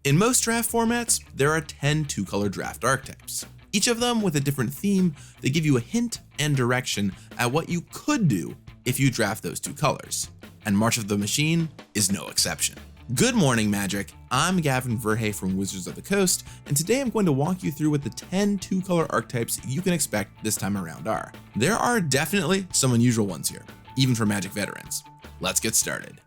In most draft formats, there are 10 two-color draft archetypes, each of them with a different theme that give you a hint and direction at what you could do if you draft those two colors. And March of the Machine is no exception. Good morning, Magic. I'm Gavin Verhey from Wizards of the Coast, and today I'm going to walk you through what the 10 two-color archetypes you can expect this time around are. There are definitely some unusual ones here, even for Magic veterans. Let's get started.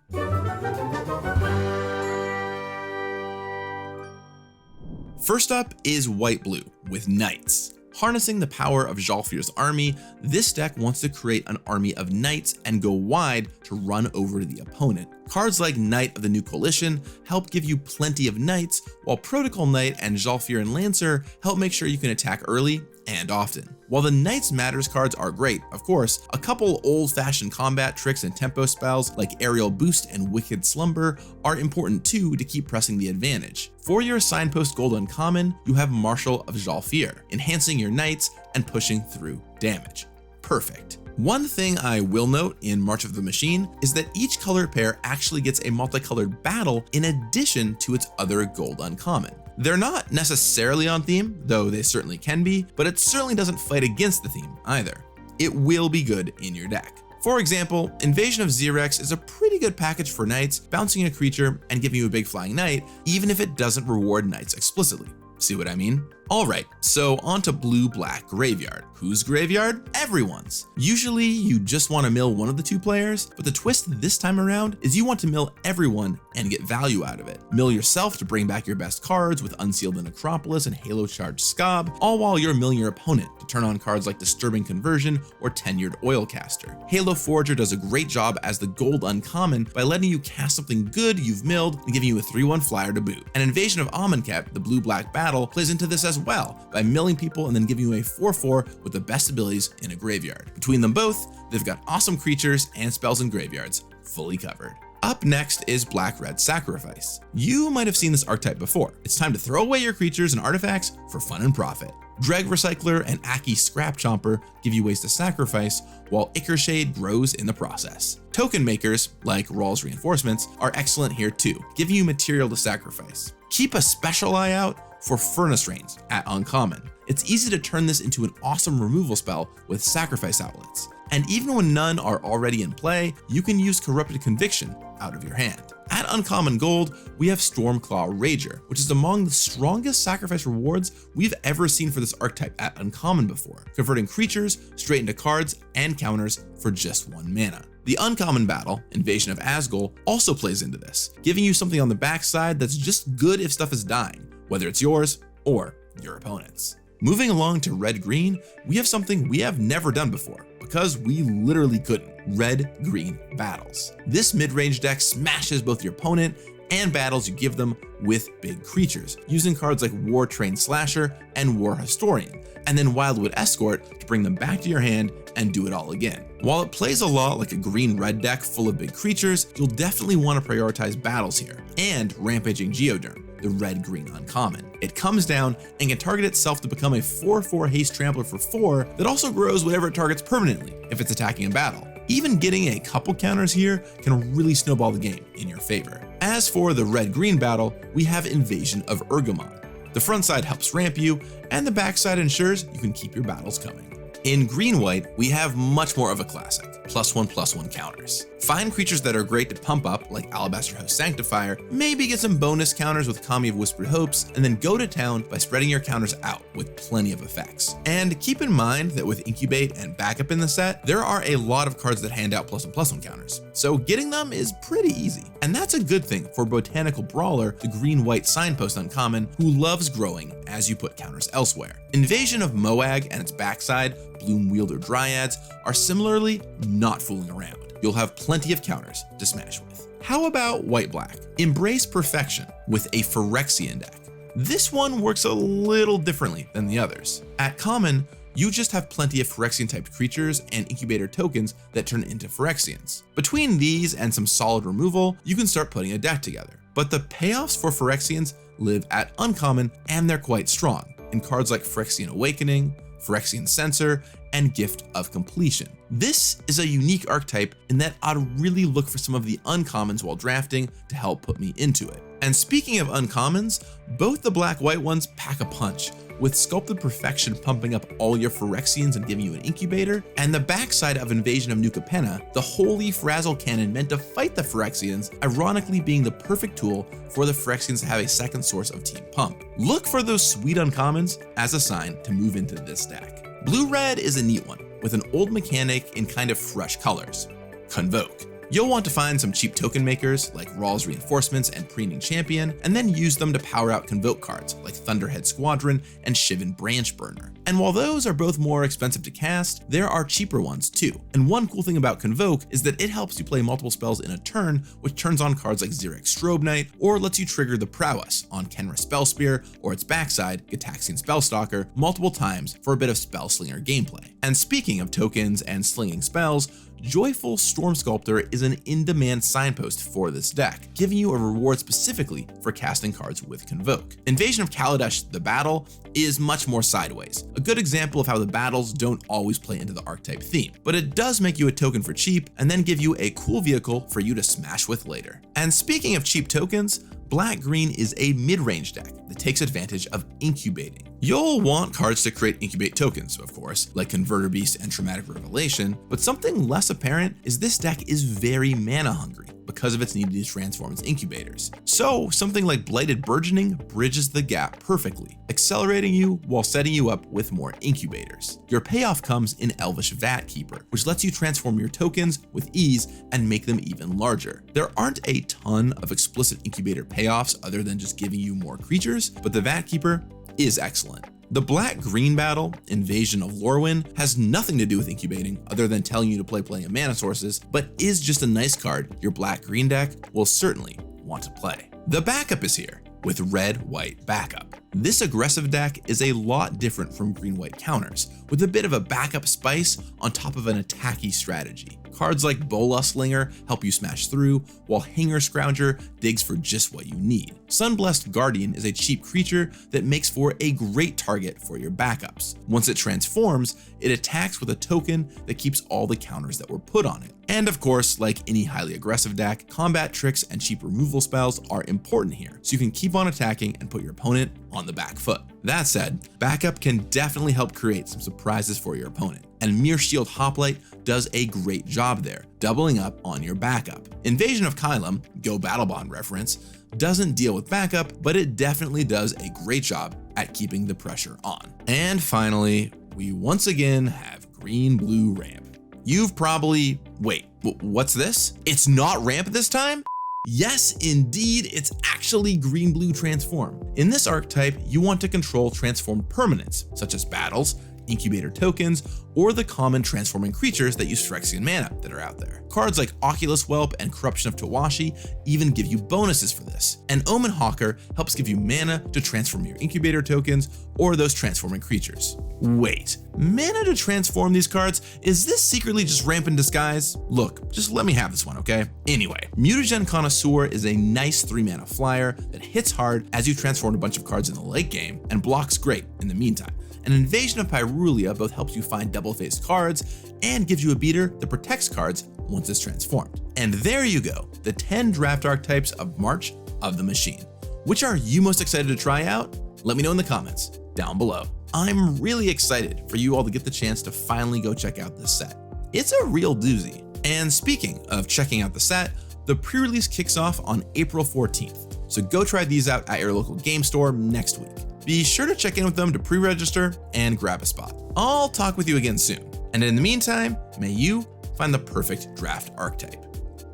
First up is white-blue with Knights. Harnessing the power of Zhalfir's army, this deck wants to create an army of knights and go wide to run over to the opponent. Cards like Knight of the New Coalition help give you plenty of knights, while Protocol Knight and Zhalfir and Lancer help make sure you can attack early and often. While the Knights Matters cards are great, of course, a couple old-fashioned combat tricks and tempo spells like Aerial Boost and Wicked Slumber are important too to keep pressing the advantage. For your Signpost Gold Uncommon, you have Marshal of Zhalfir, enhancing your knights and pushing through damage. Perfect. One thing I will note in March of the Machine is that each color pair actually gets a multicolored battle in addition to its other gold uncommon. They're not necessarily on theme, though they certainly can be, but it certainly doesn't fight against the theme either. It will be good in your deck. For example, Invasion of Xerex is a pretty good package for knights, bouncing a creature and giving you a big flying knight, even if it doesn't reward knights explicitly. See what I mean? Alright, so on to blue-black Graveyard. Whose graveyard? Everyone's. Usually you just want to mill one of the two players, but the twist this time around is you want to mill everyone and get value out of it. Mill yourself to bring back your best cards with Unsealed the Necropolis and Halo Charged Scob, all while you're milling your opponent to turn on cards like Disturbing Conversion or Tenured Oilcaster. Halo Forager does a great job as the gold uncommon by letting you cast something good you've milled and giving you a 3/1 flyer to boot. And Invasion of Amonkhet, the blue-black battle, plays into this as well by milling people and then giving you a 4/4 with the best abilities in a graveyard. Between them both, they've got awesome creatures and spells in graveyards fully covered. Up next is Black-Red Sacrifice. You might have seen this archetype before. It's time to throw away your creatures and artifacts for fun and profit. Dreg Recycler and Aki Scrap Chomper give you ways to sacrifice, while Ickershade grows in the process. Token makers, like Rawl's Reinforcements, are excellent here too, giving you material to sacrifice. Keep a special eye out for Furnace Rains at Uncommon. It's easy to turn this into an awesome removal spell with sacrifice outlets. And even when none are already in play, you can use Corrupted Conviction out of your hand. At Uncommon Gold, we have Stormclaw Rager, which is among the strongest sacrifice rewards we've ever seen for this archetype at Uncommon before, converting creatures straight into cards and counters for just 1 mana. The uncommon battle, Invasion of Asgol, also plays into this, giving you something on the backside that's just good if stuff is dying, whether it's yours or your opponent's. Moving along to red-green, we have something we have never done before, because we literally couldn't: red-green battles. This mid-range deck smashes both your opponent and battles you give them with big creatures, using cards like War Train Slasher and War Historian, and then Wildwood Escort to bring them back to your hand and do it all again. While it plays a lot like a green-red deck full of big creatures, you'll definitely want to prioritize battles here, and Rampaging Geoderm, the red-green uncommon. It comes down and can target itself to become a 4/4 haste trampler for 4 that also grows whatever it targets permanently if it's attacking in battle. Even getting a couple counters here can really snowball the game in your favor. As for the red-green battle, we have Invasion of Urgamon. The front side helps ramp you, and the backside ensures you can keep your battles coming. In green-white, we have much more of a classic: +1/+1 counters. Find creatures that are great to pump up, like Alabaster Host Sanctifier, maybe get some bonus counters with Kami of Whispered Hopes, and then go to town by spreading your counters out with plenty of effects. And keep in mind that with Incubate and Backup in the set, there are a lot of cards that hand out +1/+1 counters, so getting them is pretty easy. And that's a good thing for Botanical Brawler, the green-white signpost uncommon, who loves growing as you put counters elsewhere. Invasion of Moag and its backside, Bloom Wielder Dryads, are similarly not fooling around. You'll have plenty of counters to smash with. How about white-black? Embrace Perfection with a Phyrexian deck. This one works a little differently than the others. At common, you just have plenty of Phyrexian-typed creatures and incubator tokens that turn into Phyrexians. Between these and some solid removal, you can start putting a deck together. But the payoffs for Phyrexians live at uncommon, and they're quite strong, in cards like Phyrexian Awakening, Phyrexian Censor, and Gift of Completion. This is a unique archetype in that I'd really look for some of the uncommons while drafting to help put me into it. And speaking of uncommons, both the black-white ones pack a punch, with Sculpted Perfection pumping up all your Phyrexians and giving you an incubator, and the backside of Invasion of New Capenna, the holy Frazzle cannon meant to fight the Phyrexians, ironically being the perfect tool for the Phyrexians to have a second source of team pump. Look for those sweet uncommons as a sign to move into this deck. Blue-red is a neat one, with an old mechanic in kind of fresh colors. Convoke. You'll want to find some cheap token makers like Rawl's Reinforcements and Preening Champion, and then use them to power out Convoke cards like Thunderhead Squadron and Shivan Branch Burner. And while those are both more expensive to cast, there are cheaper ones too. And one cool thing about Convoke is that it helps you play multiple spells in a turn, which turns on cards like Xerax Strobe Knight, or lets you trigger the Prowess on Kenra Spellspear or its backside, Gitaxian Spellstalker, multiple times for a bit of Spellslinger gameplay. And speaking of tokens and slinging spells, Joyful Storm Sculptor is an in-demand signpost for this deck, giving you a reward specifically for casting cards with Convoke. Invasion of Kaladesh, the battle, is much more sideways, a good example of how the battles don't always play into the archetype theme, but it does make you a token for cheap and then give you a cool vehicle for you to smash with later. And speaking of cheap tokens, Black-Green is a mid-range deck that takes advantage of incubating. You'll want cards to create incubate tokens, of course, like Converter Beast and Traumatic Revelation, but something less apparent is this deck is very mana hungry because of its need to transform its incubators. So something like Blighted Burgeoning bridges the gap perfectly, accelerating you while setting you up with more incubators. Your payoff comes in Elvish Vat Keeper, which lets you transform your tokens with ease and make them even larger. There aren't a ton of explicit incubator payoffs other than just giving you more creatures, but the Vat Keeper is excellent. The black-green battle, Invasion of Lorwyn, has nothing to do with incubating other than telling you to play plenty of mana sources, but is just a nice card your black-green deck will certainly want to play. The backup is here, with red-white backup. This aggressive deck is a lot different from green-white counters, with a bit of a backup spice on top of an attacky strategy. Cards like Boluslinger help you smash through, while Hanger Scrounger digs for just what you need. Sunblessed Guardian is a cheap creature that makes for a great target for your backups. Once it transforms, it attacks with a token that keeps all the counters that were put on it. And of course, like any highly aggressive deck, combat tricks and cheap removal spells are important here, so you can keep on attacking and put your opponent on the back foot. That said, backup can definitely help create some surprises for your opponent, and Mirror Shield Hoplite does a great job there, doubling up on your backup. Invasion of Kylum, Go Battlebond reference, doesn't deal with backup, but it definitely does a great job at keeping the pressure on. And finally, we once again have green-blue ramp. You've probably, wait, what's this? It's not ramp this time? Yes, indeed, it's actually green-blue transform. In this archetype, you want to control transformed permanents, such as battles, incubator tokens, or the common transforming creatures that use Phyrexian mana that are out there. Cards like Oculus Whelp and Corruption of Tawashi even give you bonuses for this. And Omen Hawker helps give you mana to transform your incubator tokens or those transforming creatures. Wait, mana to transform these cards? Is this secretly just ramp in disguise? Look, just let me have this one, okay? Anyway, Mutagen Connoisseur is a nice 3-mana flyer that hits hard as you transform a bunch of cards in the late game and blocks great in the meantime. An Invasion of Pyrulia both helps you find double-faced cards and gives you a beater that protects cards once it's transformed. And there you go, the 10 draft archetypes of March of the Machine. Which are you most excited to try out? Let me know in the comments down below. I'm really excited for you all to get the chance to finally go check out this set. It's a real doozy. And speaking of checking out the set, the pre-release kicks off on April 14th. So go try these out at your local game store next week. Be sure to check in with them to pre-register and grab a spot. I'll talk with you again soon. And in the meantime, may you find the perfect draft archetype.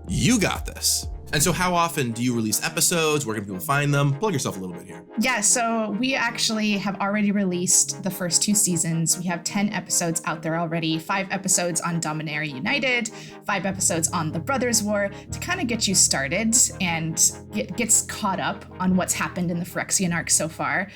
You got this. And so how often do you release episodes? Where can people find them? Plug yourself a little bit here. Yeah, so we actually have already released the first 2 seasons. We have 10 episodes out there already, 5 episodes on Dominaria United, 5 episodes on the Brothers War to kind of get you started and gets caught up on what's happened in the Phyrexian arc so far.